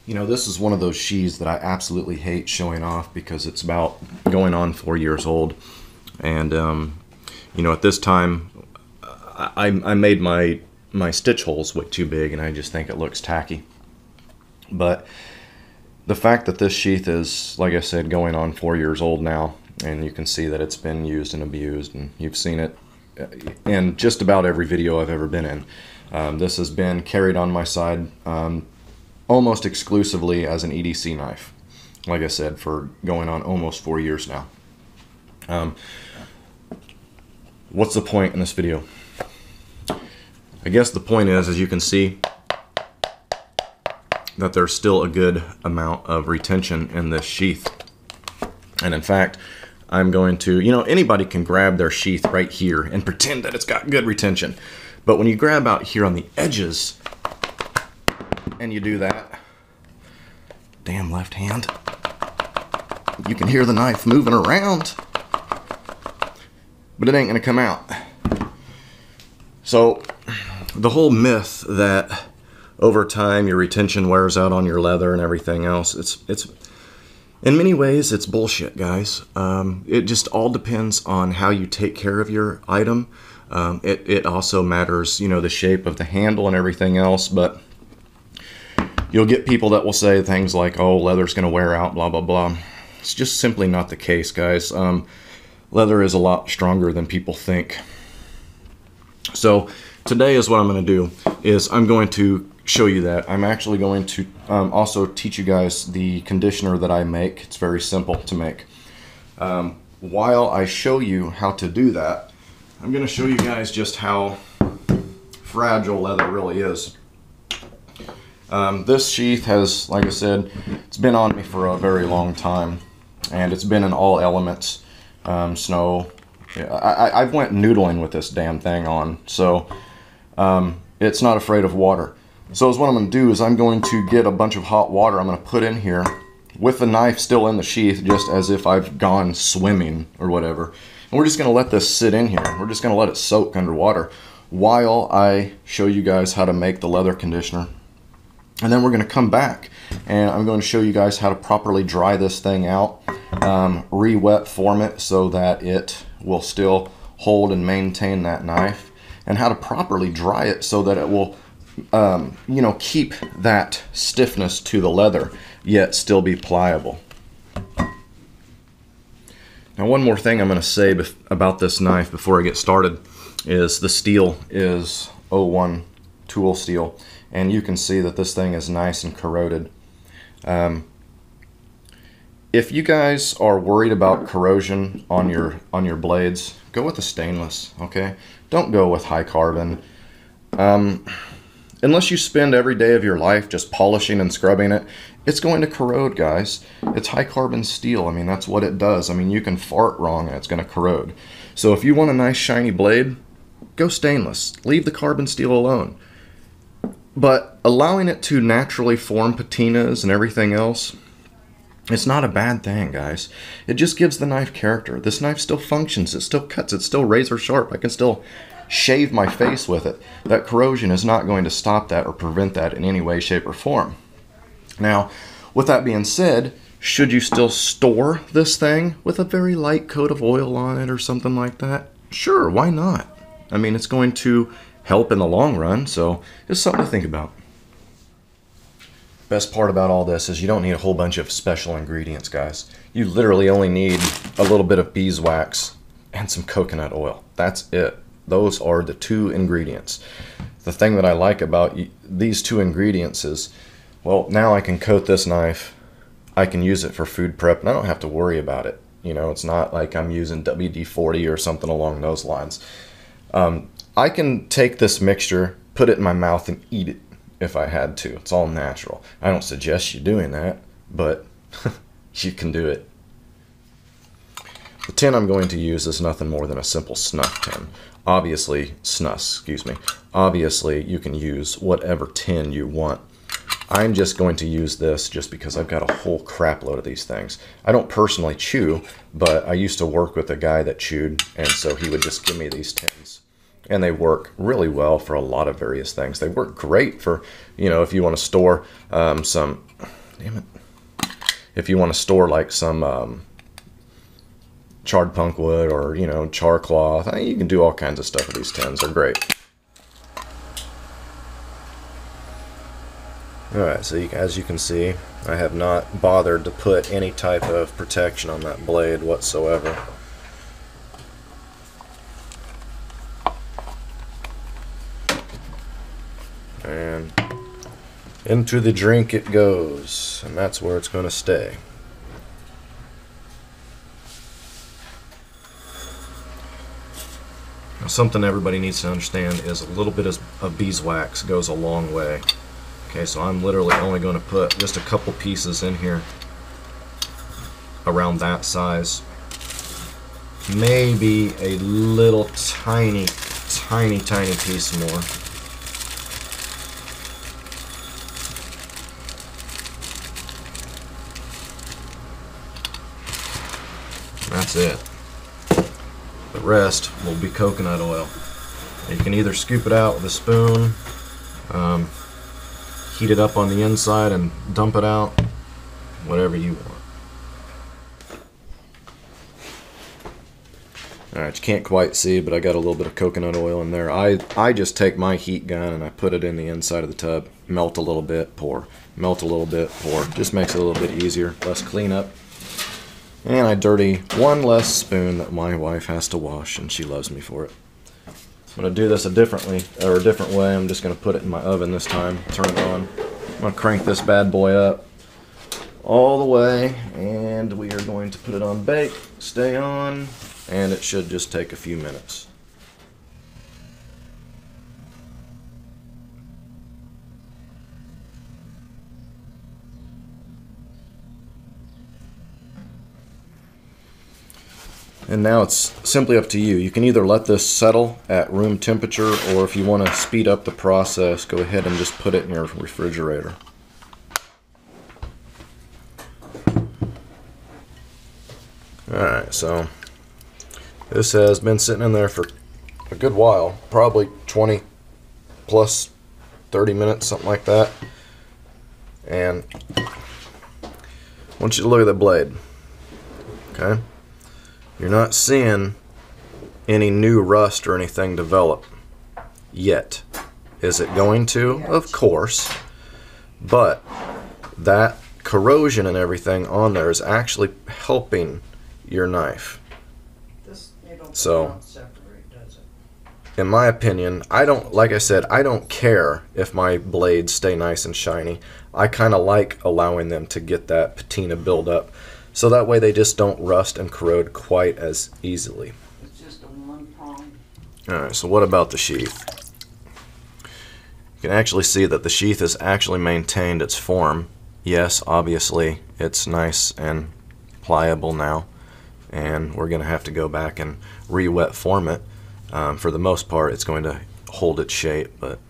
You know, this is one of those sheaths that I absolutely hate showing off because it's about going on 4 years old. And, you know, at this time, I made my stitch holes way too big, and I just think it looks tacky. But the fact that this sheath is, like I said, going on 4 years old now, and you can see that it's been used and abused, and you've seen it in just about every video I've ever been in. This has been carried on my side almost exclusively as an EDC knife, like I said, for going on almost 4 years now. What's the point in this video? I guess the point is, as you can see, that there's still a good amount of retention in this sheath. And in fact, I'm going to, you know, anybody can grab their sheath right here and pretend that it's got good retention. But when you grab out here on the edges, and you do that, damn left hand, you can hear the knife moving around, but it ain't gonna come out. So the whole myth that over time your retention wears out on your leather and everything else, it's in many ways it's bullshit, guys. It just all depends on how you take care of your item. It also matters, you know, the shape of the handle and everything else, but you'll get people that will say things like, oh, leather's going to wear out, blah, blah, blah. It's just simply not the case, guys. Leather is a lot stronger than people think. So today is what I'm going to do is I'm going to show you that. I'm actually going to also teach you guys the conditioner that I make. It's very simple to make. While I show you how to do that, I'm going to show you guys just how fragile leather really is. This sheath has, like I said, it's been on me for a very long time, and it's been in all elements. Snow. I've went noodling with this damn thing on, so it's not afraid of water. So what I'm going to do is I'm going to get a bunch of hot water I'm going to put in here with the knife still in the sheath, just as if I've gone swimming or whatever. And we're just going to let this sit in here. We're just going to let it soak underwater while I show you guys how to make the leather conditioner. And then we're going to come back and I'm going to show you guys how to properly dry this thing out, re-wet form it so that it will still hold and maintain that knife, and how to properly dry it so that it will, you know, keep that stiffness to the leather, yet still be pliable. Now, one more thing I'm going to say about this knife before I get started is the steel is 01 tool steel. And you can see that this thing is nice and corroded. If you guys are worried about corrosion on your blades, go with the stainless, okay? Don't go with high carbon. Unless you spend every day of your life just polishing and scrubbing it, it's going to corrode, guys. It's high carbon steel. I mean, that's what it does. I mean, you can fart wrong and it's going to corrode. So if you want a nice shiny blade, go stainless. Leave the carbon steel alone. But allowing it to naturally form patinas and everything else, it's not a bad thing, guys. It just gives the knife character. This knife still functions. It still cuts. It's still razor sharp. I can still shave my face with it. That corrosion is not going to stop that or prevent that in any way, shape, or form. Now, with that being said, should you still store this thing with a very light coat of oil on it or something like that? Sure, why not? I mean, it's going to help in the long run, so just something to think about. Best part about all this is you don't need a whole bunch of special ingredients, guys. You literally only need a little bit of beeswax and some coconut oil. That's it. Those are the two ingredients. The thing that I like about these two ingredients is, well, now I can coat this knife, I can use it for food prep, and I don't have to worry about it. You know, it's not like I'm using WD-40 or something along those lines. I can take this mixture, put it in my mouth, and eat it if I had to. It's all natural. I don't suggest you doing that, but you can do it. The tin I'm going to use is nothing more than a simple snuff tin. Obviously, Obviously, you can use whatever tin you want. I'm just going to use this just because I've got a whole crap load of these things. I don't personally chew, but I used to work with a guy that chewed, and so he would just give me these tins. and they work really well for a lot of various things. They work great for, you know, if you want to store some, damn it, if you want to store like some charred punk wood or, you know, char cloth. You can do all kinds of stuff with these tins. They're great. Alright, so as you can see, I have not bothered to put any type of protection on that blade whatsoever. And into the drink it goes, and that's where it's going to stay. Now, something everybody needs to understand is a little bit of beeswax goes a long way. Okay, so I'm literally only going to put just a couple pieces in here around that size. Maybe a little tiny piece more. That's it. The rest will be coconut oil. You can either scoop it out with a spoon, heat it up on the inside and dump it out, whatever you want. Alright, you can't quite see, but I got a little bit of coconut oil in there. I just take my heat gun and I put it in the inside of the tub, melt a little bit, pour. Melt a little bit, pour. Just makes it a little bit easier, less cleanup. And I dirty one less spoon that my wife has to wash, and she loves me for it. I'm going to do this a different way. I'm just going to put it in my oven this time, turn it on. I'm going to crank this bad boy up all the way, and we are going to put it on bake, stay on, and it should just take a few minutes. And now it's simply up to you. You can either let this settle at room temperature, or if you want to speed up the process, go ahead and just put it in your refrigerator. Alright, so this has been sitting in there for a good while, probably 20 plus 30 minutes, something like that. And I want you to look at the blade. Okay? You're not seeing any new rust or anything develop yet. Is it going to? Of course. But that corrosion and everything on there is actually helping your knife. So, in my opinion, like I said, I don't care if my blades stay nice and shiny. I kind of like allowing them to get that patina build up, so that way they just don't rust and corrode quite as easily. It's just a one prong. Alright, so what about the sheath? You can actually see that the sheath has actually maintained its form. Yes, obviously, it's nice and pliable now, and we're going to have to go back and re-wet form it. For the most part, it's going to hold its shape, but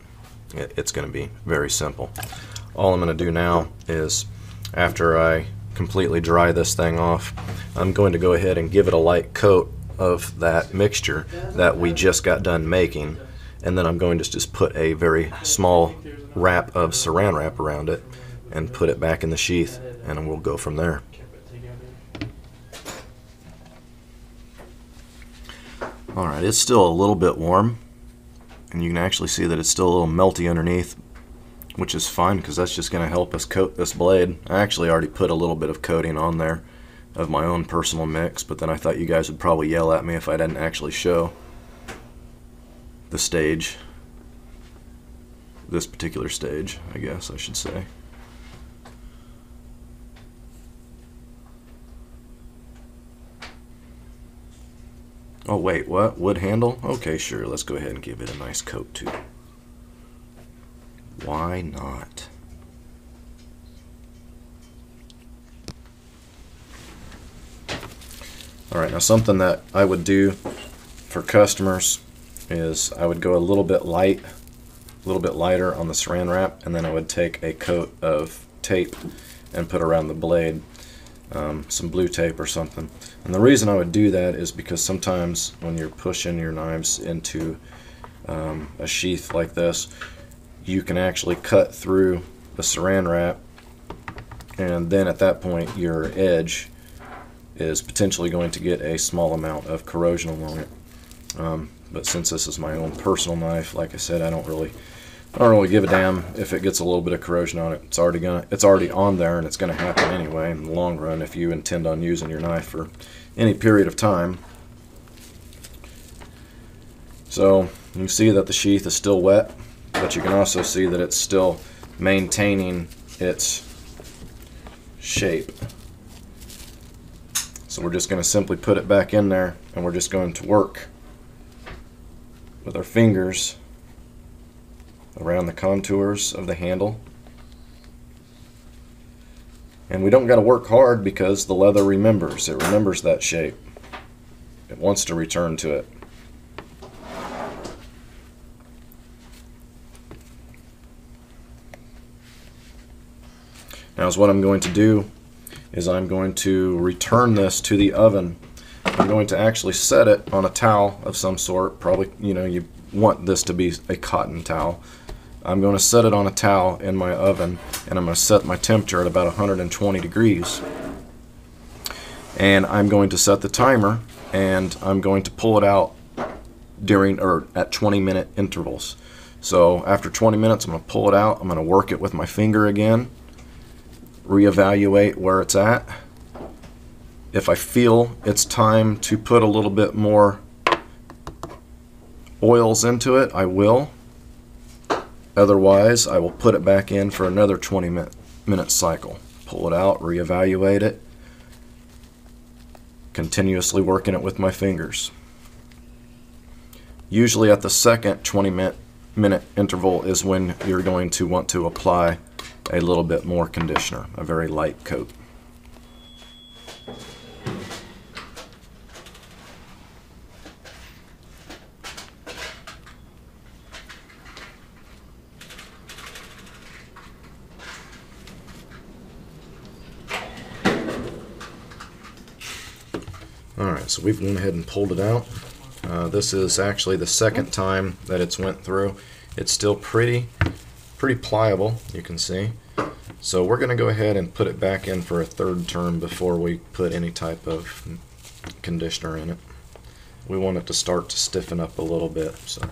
it's going to be very simple. All I'm going to do now is, after I completely dry this thing off, I'm going to go ahead and give it a light coat of that mixture that we just got done making, and then I'm going to just put a very small wrap of saran wrap around it and put it back in the sheath, and we'll go from there. Alright, it's still a little bit warm, and you can actually see that it's still a little melty underneath, which is fine because that's just going to help us coat this blade. I actually already put a little bit of coating on there of my own personal mix, but then I thought you guys would probably yell at me if I didn't actually show the stage, this particular stage, I guess I should say. Oh wait, what? Wood handle? Okay, sure, let's go ahead and give it a nice coat too. Why not? Alright, now something that I would do for customers is I would go a little bit lighter on the saran wrap, and then I would take a coat of tape and put around the blade, some blue tape or something. And the reason I would do that is because sometimes when you're pushing your knives into a sheath like this, you can actually cut through the saran wrap, and then at that point your edge is potentially going to get a small amount of corrosion along it. But since this is my own personal knife, like I said, I don't really give a damn if it gets a little bit of corrosion on it. It's already on there, and it's gonna happen anyway in the long run if you intend on using your knife for any period of time. So you see that the sheath is still wet, but you can also see that it's still maintaining its shape. So we're just going to simply put it back in there, and we're just going to work with our fingers around the contours of the handle. And we don't got to work hard because the leather remembers. It remembers that shape. It wants to return to it. Now, what I'm going to do is I'm going to return this to the oven. I'm going to actually set it on a towel of some sort. Probably, you want this to be a cotton towel. I'm going to set it on a towel in my oven, and I'm going to set my temperature at about 120 degrees. And I'm going to set the timer, and I'm going to pull it out at 20-minute intervals. So after 20 minutes, I'm going to pull it out. I'm going to work it with my finger again, reevaluate where it's at. If I feel it's time to put a little bit more oils into it, I will. Otherwise, I will put it back in for another 20-minute cycle. Pull it out, reevaluate it, continuously working it with my fingers. Usually at the second 20-minute interval is when you're going to want to apply a little bit more conditioner, a very light coat. Alright, so we've gone ahead and pulled it out. This is actually the second time that it's went through. It's still pretty pliable, you can see. So we're going to go ahead and put it back in for a third turn before we put any type of conditioner in it. We want it to start to stiffen up a little bit. So.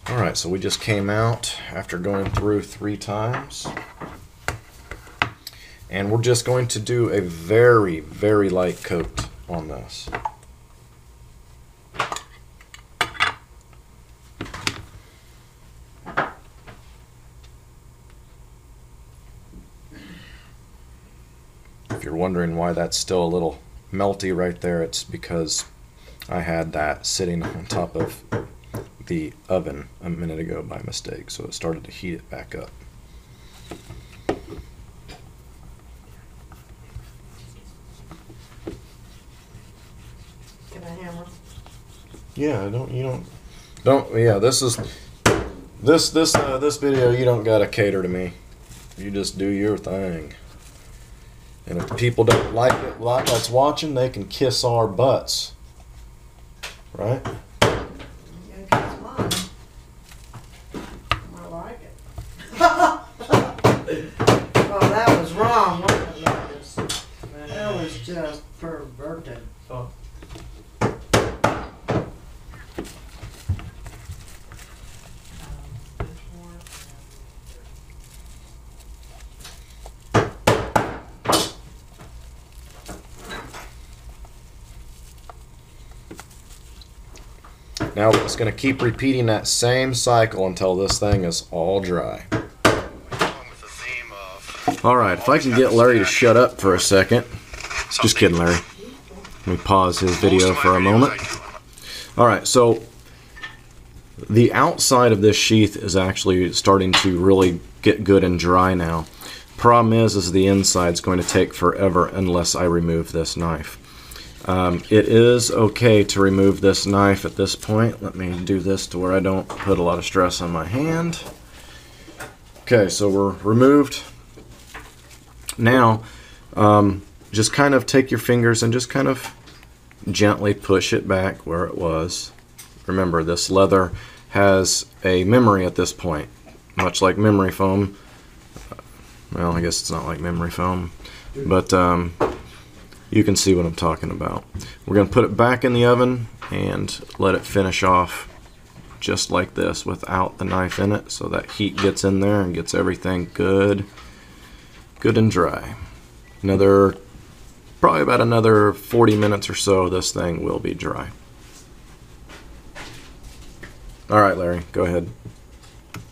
Alright, so we just came out after going through 3 times. And we're just going to do a very, very light coat on this. If you're wondering why that's still a little melty right there, it's because I had that sitting on top of the oven a minute ago by mistake, so it started to heat it back up. Get a hammer. Yeah, yeah, this video, you don't gotta cater to me. You just do your thing. And if people don't like it that's watching, they can kiss our butts. Right? Yeah, kiss mine. I like it. Oh, that was wrong, wasn't it, Lucas? That was just perverted. Oh. Now we're just going to keep repeating that same cycle until this thing is all dry. Alright, if I can get Larry to shut up for a second. Just kidding, Larry. Let me pause his video for a moment. Alright, so the outside of this sheath is actually starting to really get good and dry now. Problem is the inside's going to take forever unless I remove this knife. It is okay to remove this knife at this point. Let me do this to where I don't put a lot of stress on my hand. Okay, so we're removed. Now, just kind of take your fingers and just kind of gently push it back where it was. Remember, this leather has a memory at this point, much like memory foam. Well, I guess it's not like memory foam, but you can see what I'm talking about. We're going to put it back in the oven and let it finish off just like this without the knife in it, so that heat gets in there and gets everything good and dry. Probably about another 40 minutes or so, this thing will be dry. All right, Larry, go ahead.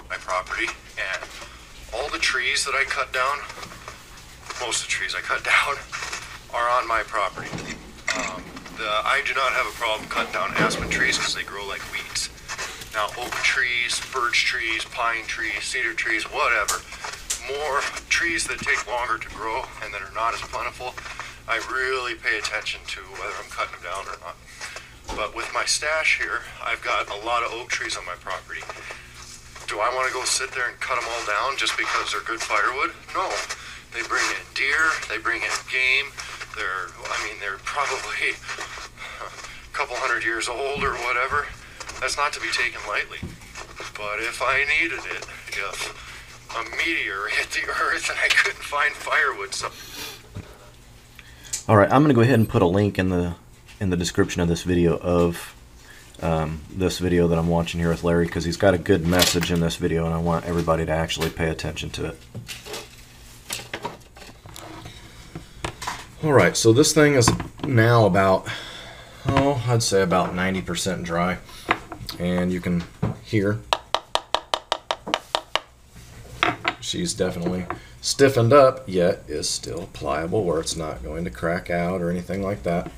My property, and all the trees that I cut down, most of the trees I cut down, are on my property. I do not have a problem cutting down aspen trees because they grow like weeds. Now, oak trees, birch trees, pine trees, cedar trees, whatever, more trees that take longer to grow and that are not as plentiful, I really pay attention to whether I'm cutting them down or not. But with my stash here, I've got a lot of oak trees on my property. Do I want to go sit there and cut them all down just because they're good firewood? No. They bring in deer, they bring in game. They're probably a couple hundred years old or whatever. That's not to be taken lightly. But if I needed it, if a meteor hit the earth and I couldn't find firewood, All right, I'm going to go ahead and put a link in the description of this video of this video that I'm watching here with Larry, because he's got a good message in this video and I want everybody to actually pay attention to it. Alright, so this thing is now about, I'd say about 90% dry, and you can hear she's definitely stiffened up, yet is still pliable where it's not going to crack out or anything like that.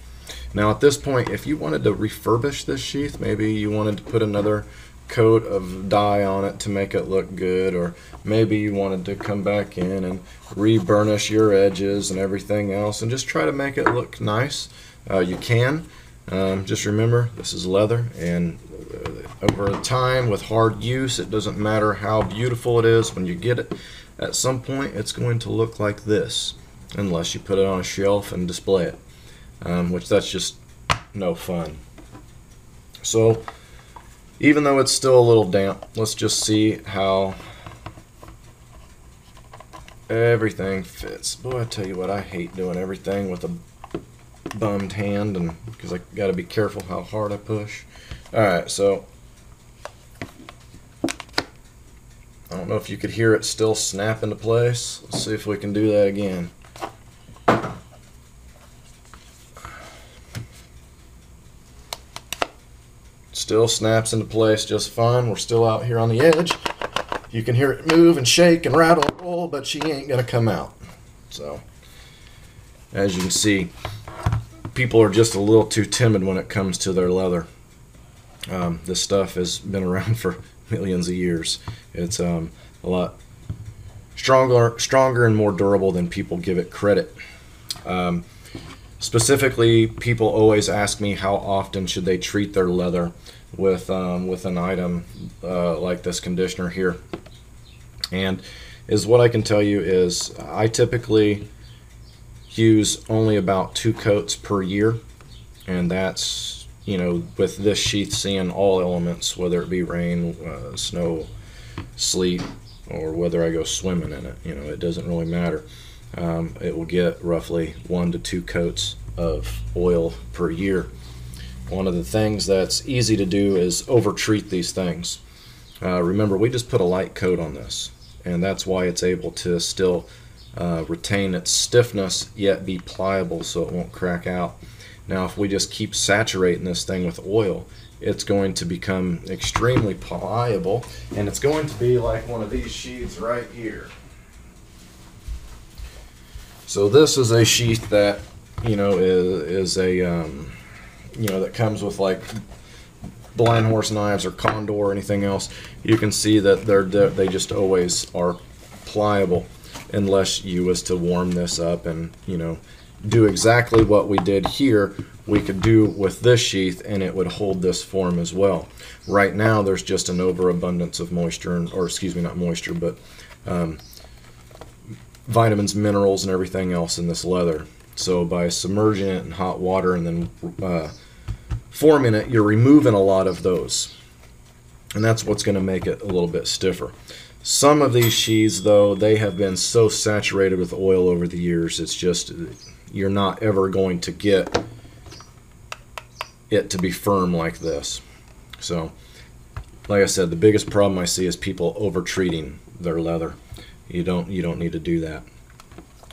Now at this point, if you wanted to refurbish this sheath, maybe you wanted to put another coat of dye on it to make it look good, or maybe you wanted to come back in and re-burnish your edges and everything else and just try to make it look nice, you can. Just remember, this is leather, and over time with hard use, it doesn't matter how beautiful it is. When you get it, at some point it's going to look like this, unless you put it on a shelf and display it, which that's just no fun. So even though it's still a little damp, let's just see how everything fits. Boy, I tell you what, I hate doing everything with a bummed hand, and because I got to be careful how hard I push. Alright, so I don't know if you could hear it still snap into place. Let's see if we can do that again. Still snaps into place just fine. We're still out here on the edge. You can hear it move and shake and rattle and roll, but she ain't gonna come out. So, as you can see, people are just a little too timid when it comes to their leather. This stuff has been around for millions of years. It's a lot stronger and more durable than people give it credit. Specifically, people always ask me how often should they treat their leather with an item like this conditioner here. And what I can tell you is I typically use only about 2 coats per year, and that's, you know, with this sheath seeing all elements, whether it be rain, snow, sleet, or whether I go swimming in it. You know, it doesn't really matter. It will get roughly 1 to 2 coats of oil per year. One of the things that's easy to do is over-treat these things. Remember, we just put a light coat on this, and that's why it's able to still retain its stiffness yet be pliable so it won't crack out. Now if we just keep saturating this thing with oil, it's going to become extremely pliable, and it's going to be like one of these sheaths right here. So this is a sheath that, you know, is a you know, that comes with like blind horse knives or condor or anything else. You can see that they just always are pliable, unless you was to warm this up and, you know, do exactly what we did here. We could do with this sheath, and it would hold this form as well. Right now there's just an overabundance of moisture, or excuse me, not moisture, but vitamins, minerals, and everything else in this leather. So by submerging it in hot water and then forming it, you're removing a lot of those. And that's what's going to make it a little bit stiffer. Some of these sheaths, though, they have been so saturated with oil over the years, it's just, you're not ever going to get it to be firm like this. So, like I said, the biggest problem I see is people over-treating their leather. You don't need to do that.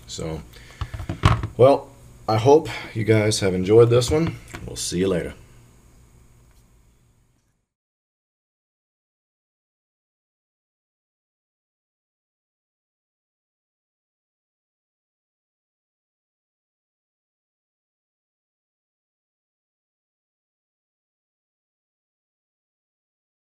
So, well, I hope you guys have enjoyed this one. We'll see you later.